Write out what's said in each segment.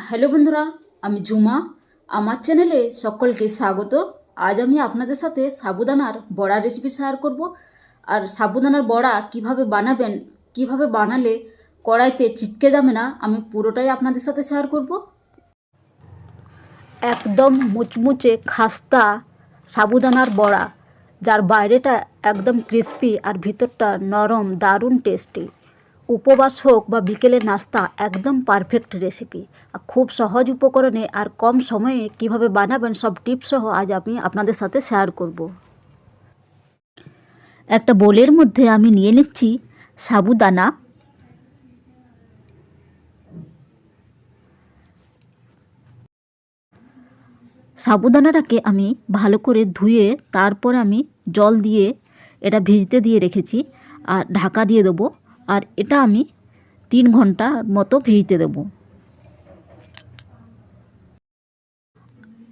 Hello বন্ধুরা, আমি ঝুমা। আমার চ্যানেলে সকলকে স্বাগত। আজ আমি আপনাদের সাথে সাবুদানার বড়া রেসিপি শেয়ার করব। আর সাবুদানার বড়া কিভাবে বানাবেন, কিভাবে বানালে কড়াইতে চিপকে যাবে না, আমি পুরোটাই আপনাদের সাথে শেয়ার করব। একদম মুচমুচে খাস্তা সাবুদানার বড়া, যার বাইরেটা একদম ক্রিস্পি আর ভিতরটা নরম, দারুণ টেস্টি। উপবাস হোক বা বিকেলের নাস্তা, একদম পারফেক্ট রেসিপি। খুব সহজ উপকরণে আর কম সময়ে কিভাবে বানাবেন সব টিপস সহ আজ আমি আপনাদের সাথে শেয়ার করব। একটা বোলের মধ্যে আমি নিয়ে নিচ্ছি সাবুদানা। সাবুদানাটাকে আমি ভালো করে ধুয়ে তারপর আমি জল দিয়ে এটা ভিজতে দিয়ে রেখেছি আর ঢাকা দিয়ে দেবো। আর এটা আমি 3 ঘন্টা মতো ভিজতে দেবো।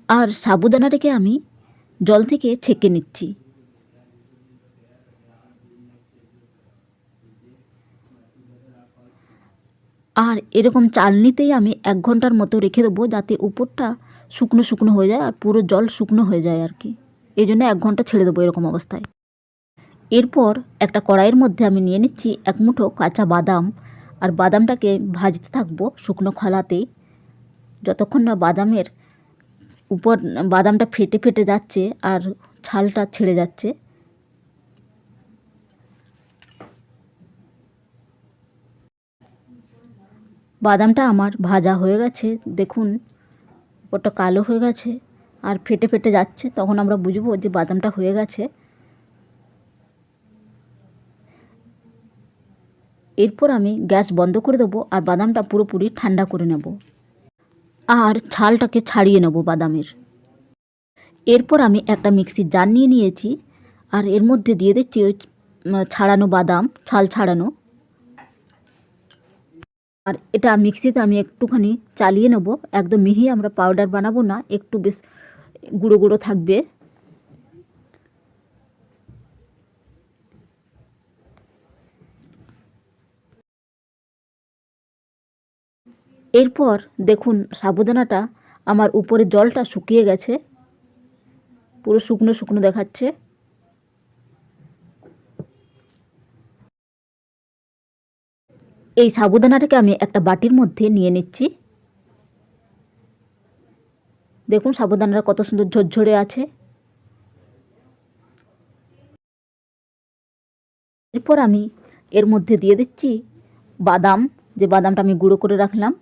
আর সাবুদানাটাকে আমি জল থেকে ছেঁকে নিচ্ছি। আর এরকম চালনিতেই আমি 1 ঘন্টার মতো রেখে দেবো, যাতে উপরটা শুকনো শুকনো হয়ে যায় আর পুরো জল শুকনো হয়ে যায় আর কি। এই জন্য 1 ঘন্টা ছেড়ে দেবো এরকম অবস্থায়। এরপর একটা কড়াইয়ের মধ্যে আমি নিয়ে নিচ্ছি 1 মুঠো কাঁচা বাদাম। আর বাদামটাকে ভাজতে থাকবো শুকনো খোলাতেই, যতক্ষণ না বাদামের উপর বাদামটা ফেটে ফেটে যাচ্ছে আর ছালটা ছেড়ে যাচ্ছে। বাদামটা আমার ভাজা হয়ে গেছে, দেখুন ওটা কালো হয়ে গেছে আর ফেটে ফেটে যাচ্ছে, তখন আমরা বুঝবো যে বাদামটা হয়ে গেছে। এরপর আমি গ্যাস বন্ধ করে দেবো আর বাদামটা পুরোপুরি ঠান্ডা করে নেব আর ছালটাকে ছাড়িয়ে নেব বাদামের। এরপর আমি একটা মিক্সির জার নিয়ে নিয়েছি আর এর মধ্যে দিয়ে দিচ্ছি ওই ছাড়ানো বাদাম, ছাল ছাড়ানো। আর এটা মিক্সিতে আমি একটুখানি চালিয়ে নেব, একদম মিহি আমরা পাউডার বানাবো না, একটু বেশ গুঁড়ো গুঁড়ো থাকবে। এরপর দেখুন সাবুদানাটা আমার উপরে জলটা শুকিয়ে গেছে, পুরো শুকনো শুকনো দেখাচ্ছে। এই সাবুদানাটাকে আমি একটা বাটির মধ্যে নিয়ে নিচ্ছি। দেখুন সাবুদানাটা কত সুন্দর ঝরঝরে আছে। এরপর আমি এর মধ্যে দিয়ে দিচ্ছি বাদাম, যে বাদামটা আমি গুঁড়ো করে রাখলাম।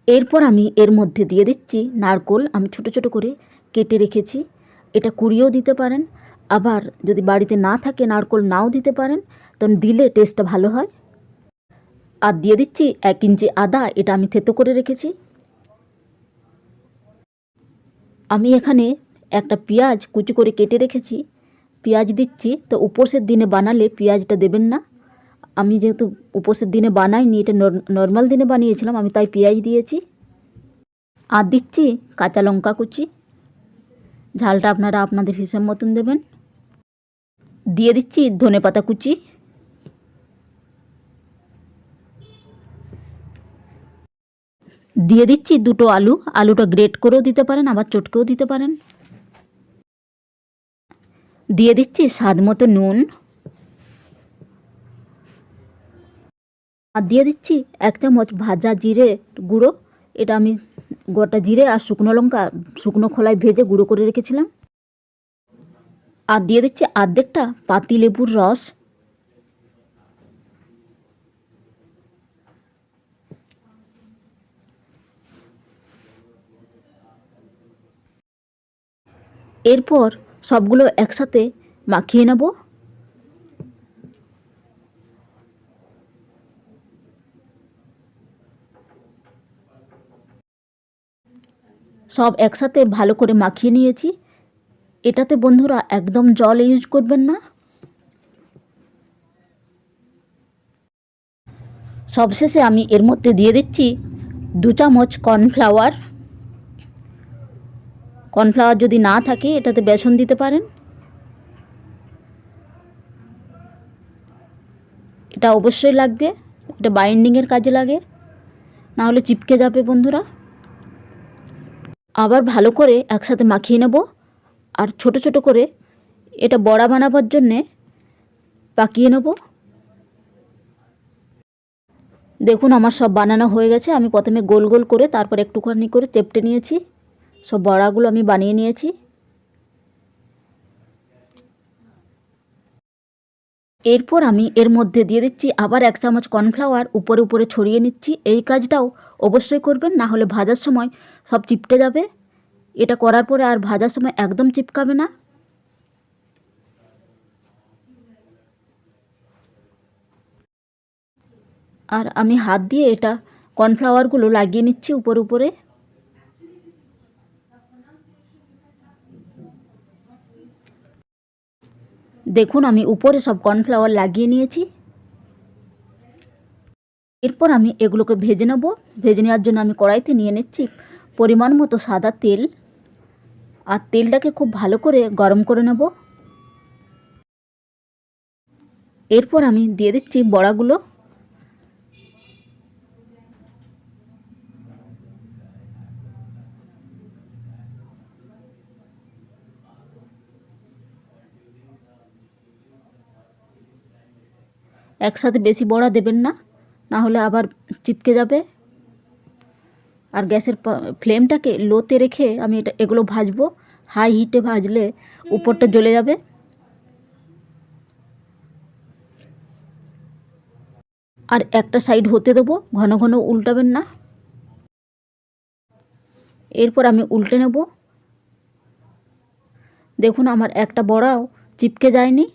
এরপর আমি এর মধ্যে দিয়ে দিচ্ছি নারকোল, আমি ছোট ছোট করে কেটে রেখেছি। এটা কুড়িয়েও দিতে পারেন, আবার যদি বাড়িতে না থাকে নারকোল নাও দিতে পারেন, তখন দিলে টেস্টটা ভালো হয়। আর দিয়ে দিচ্ছি 1 ইঞ্চি আদা, এটা আমি থেতো করে রেখেছি। আমি এখানে একটা পেঁয়াজ কুচি করে কেটে রেখেছি, পেঁয়াজ দিচ্ছি। তো উপোসের দিনে বানালে পেঁয়াজটা দেবেন না, আমি যেহেতু উপোসের দিনে বানাইনি, এটা নর্মাল দিনে বানিয়েছিলাম, আমি তাই পেঁয়াজ দিয়েছি। আর দিচ্ছি কাঁচা লঙ্কা কুচি, ঝালটা আপনারা আপনাদের হিসাব মতন দেবেন। দিয়ে দিচ্ছি ধনেপাতা কুচি। দিয়ে দিচ্ছি 2টো আলু, আলুটা গ্রেট করেও দিতে পারেন, আবার চটকেও দিতে পারেন। দিয়ে দিচ্ছি স্বাদ মতো নুন। আর দিয়ে দিচ্ছি 1 চামচ ভাজা জিরে গুঁড়ো, এটা আমি গোটা জিরে আর শুকনো লঙ্কা শুকনো খোলায় ভেজে গুঁড়ো করে রেখেছিলাম। আর দিয়ে দিচ্ছি অর্ধেকটা পাতিলেবুর রস। এরপর সবগুলো একসাথে মাখিয়ে নেব। সব একসাথে ভালো করে মাখিয়ে নিয়েছি। এটাতে বন্ধুরা একদম জল ইউজ করবেন না। সবশেষে আমি এর মধ্যে দিয়ে দিচ্ছি 2 চামচ কর্নফ্লাওয়ার। কর্নফ্লাওয়ার যদি না থাকে এটাতে বেসন দিতে পারেন। এটা অবশ্যই লাগবে, এটা বাইন্ডিংয়ের কাজে লাগে, না হলে চিপকে যাবে বন্ধুরা। আবার ভালো করে একসাথে মাখিয়ে নেব। আর ছোট ছোট করে এটা বড়া বানাবার জন্যে পাকিয়ে নেব। দেখুন আমার সব বানানো হয়ে গেছে। আমি প্রথমে গোল গোল করে তারপর একটুখানি করে চেপটে নিয়েছি। সব বড়াগুলো আমি বানিয়ে নিয়েছি। এরপর আমি এর মধ্যে দিয়ে দিচ্ছি আবার 1 চামচ কর্নফ্লাওয়ার, উপরে উপরে ছড়িয়ে নিচ্ছি। এই কাজটাও অবশ্যই করবেন, না হলে ভাজার সময় সব চিপটে যাবে। এটা করার পরে আর ভাজার সময় একদম চিপকাবে না। আর আমি হাত দিয়ে এটা কর্নফ্লাওয়ারগুলো লাগিয়ে নিচ্ছি উপরে উপরে। দেখুন আমি উপরে সব কর্নফ্লাওয়ার লাগিয়ে নিয়েছি। এরপর আমি এগুলোকে ভেজে নেব। ভেজে নেওয়ার জন্য আমি কড়াইতে নিয়ে নিচ্ছি পরিমাণ মতো সাদা তেল। আর তেলটাকে খুব ভালো করে গরম করে নেব। এরপর আমি দিয়ে দিচ্ছি বড়াগুলো। একসাথে বেশি বড়া দেবেন না, না হলে আবার চিপকে যাবে। আর গ্যাসের ফ্লেমটাকে লোতে রেখে আমি এগুলো ভাজবো। হাই হিটে ভাজলে উপরটা জ্বলে যাবে। আর একটা সাইড হতে দেবো, ঘন ঘন উল্টাবেন না। এরপর আমি উল্টে নেব। দেখুন আমার একটা বড়াও চিপকে যায়নি।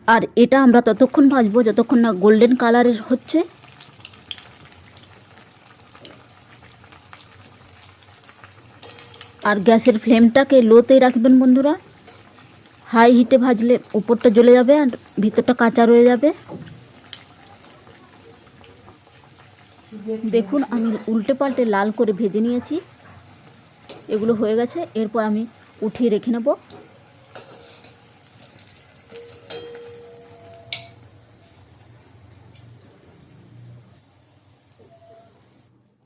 আর এটা আমরা ততক্ষণ ভাজবো যতক্ষণ না গোল্ডেন কালারের হচ্ছে। আর গ্যাসের ফ্লেমটাকে লোতেই রাখবেন বন্ধুরা। হাই হিটে ভাজলে উপরটা জ্বলে যাবে আর ভিতরটা কাঁচা রয়ে যাবে। দেখুন আমি উল্টে পাল্টে লাল করে ভেজে নিয়েছি। এগুলো হয়ে গেছে। এরপর আমি উঠিয়ে রেখে নেব।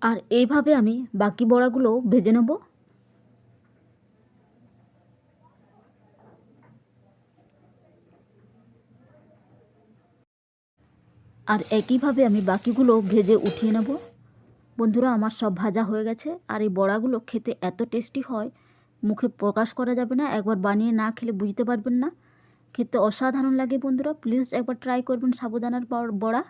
আর এইভাবে আমি বাকি বড়াগুলো ভেজে নেব। আর একইভাবে আমি বাকিগুলো ভেজে উঠিয়ে নেব। বন্ধুরা আমার সব ভাজা হয়ে গেছে। আর এই বড়াগুলো খেতে এত টেস্টি হয়, মুখে প্রকাশ করা যাবে না। একবার বানিয়ে না খেলে বুঝতে পারবেন না। খেতে অসাধারণ লাগে বন্ধুরা। প্লিজ একবার ট্রাই করবেন সাবুদানার বড়া।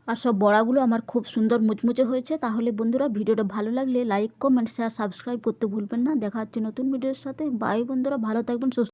আর সব বড়াগুলো আমার খুব সুন্দর মুচমুচে হয়েছে। তাহলে বন্ধুরা ভিডিওটা ভালো লাগলে লাইক, কমেন্ট, শেয়ার, সাবস্ক্রাইব করতে ভুলবেন না। দেখা হচ্ছে নতুন ভিডিওর সাথে। বাই বন্ধুরা, ভালো থাকবেন, সুস্থ।